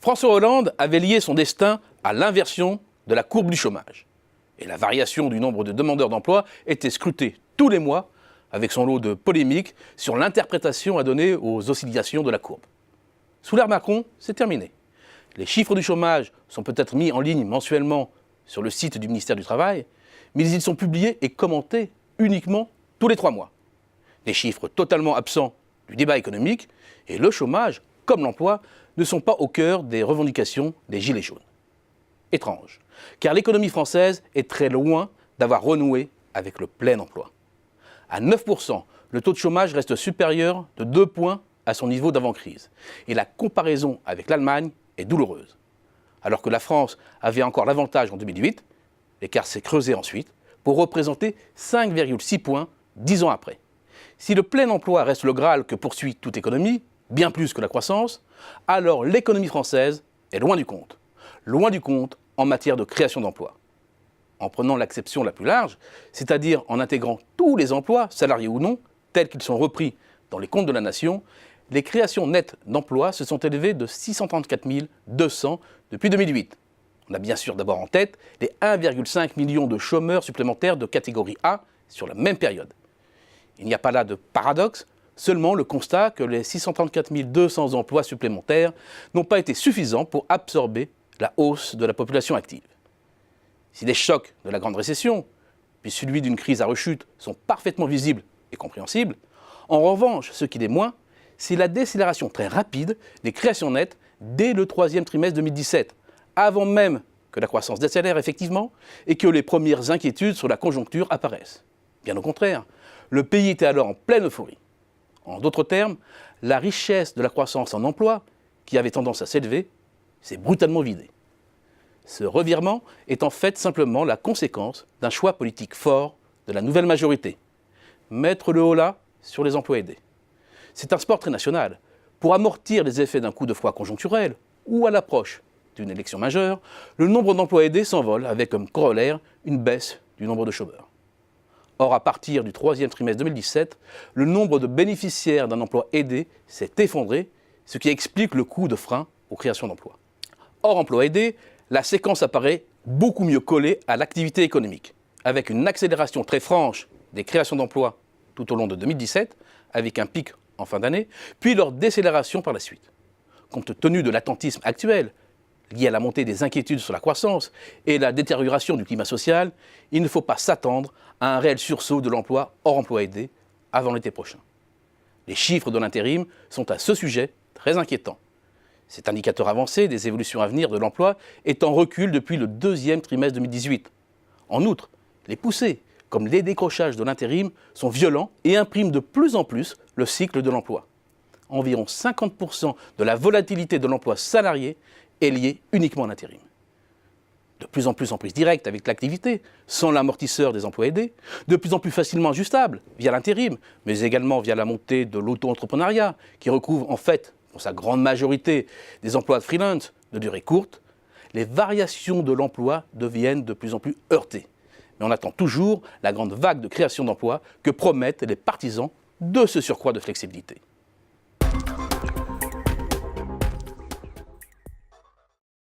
François Hollande avait lié son destin à l'inversion de la courbe du chômage. Et la variation du nombre de demandeurs d'emploi était scrutée tous les mois avec son lot de polémiques sur l'interprétation à donner aux oscillations de la courbe. Sous l'ère Macron, c'est terminé. Les chiffres du chômage sont peut-être mis en ligne mensuellement sur le site du ministère du Travail, mais ils sont publiés et commentés uniquement tous les 3 mois. Des chiffres totalement absents du débat économique et le chômage, comme l'emploi, ne sont pas au cœur des revendications des Gilets jaunes. Étrange, car l'économie française est très loin d'avoir renoué avec le plein emploi. À 9%, le taux de chômage reste supérieur de 2 points à son niveau d'avant-crise. Et la comparaison avec l'Allemagne est douloureuse. Alors que la France avait encore l'avantage en 2008, l'écart s'est creusé ensuite pour représenter 5,6 points 10 ans après. Si le plein emploi reste le Graal que poursuit toute économie, bien plus que la croissance, alors l'économie française est loin du compte. Loin du compte en matière de création d'emplois. En prenant l'acception la plus large, c'est-à-dire en intégrant tous les emplois, salariés ou non, tels qu'ils sont repris dans les comptes de la nation, les créations nettes d'emplois se sont élevées de 634 200 depuis 2008. On a bien sûr d'abord en tête les 1,5 million de chômeurs supplémentaires de catégorie A sur la même période. Il n'y a pas là de paradoxe, seulement le constat que les 634 200 emplois supplémentaires n'ont pas été suffisants pour absorber la hausse de la population active. Si les chocs de la grande récession, puis celui d'une crise à rechute, sont parfaitement visibles et compréhensibles, en revanche, ce qui l'est moins, c'est la décélération très rapide des créations nettes dès le 3e trimestre 2017, avant même que la croissance décélère effectivement et que les premières inquiétudes sur la conjoncture apparaissent. Bien au contraire, le pays était alors en pleine euphorie. En d'autres termes, la richesse de la croissance en emploi, qui avait tendance à s'élever, s'est brutalement vidée. Ce revirement est en fait simplement la conséquence d'un choix politique fort de la nouvelle majorité. Mettre le holà sur les emplois aidés. C'est un sport très national. Pour amortir les effets d'un coup de froid conjoncturel ou à l'approche d'une élection majeure, le nombre d'emplois aidés s'envole avec comme corollaire une baisse du nombre de chômeurs. Or, à partir du 3e trimestre 2017, le nombre de bénéficiaires d'un emploi aidé s'est effondré, ce qui explique le coup de frein aux créations d'emplois. Hors emploi aidé, la séquence apparaît beaucoup mieux collée à l'activité économique, avec une accélération très franche des créations d'emplois tout au long de 2017, avec un pic en fin d'année, puis leur décélération par la suite. Compte tenu de l'attentisme actuel, lié à la montée des inquiétudes sur la croissance et la détérioration du climat social, il ne faut pas s'attendre à un réel sursaut de l'emploi hors emploi aidé avant l'été prochain. Les chiffres de l'intérim sont à ce sujet très inquiétants. Cet indicateur avancé des évolutions à venir de l'emploi est en recul depuis le 2e trimestre 2018. En outre, les poussées, comme les décrochages de l'intérim, sont violents et impriment de plus en plus le cycle de l'emploi. Environ 50% de la volatilité de l'emploi salarié est liée uniquement à l'intérim. De plus en plus en prise directe avec l'activité, sans l'amortisseur des emplois aidés, de plus en plus facilement ajustable via l'intérim, mais également via la montée de l'auto-entrepreneuriat, qui recouvre en fait, pour sa grande majorité, des emplois de freelance de durée courte, les variations de l'emploi deviennent de plus en plus heurtées. Mais on attend toujours la grande vague de création d'emplois que promettent les partisans de ce surcroît de flexibilité.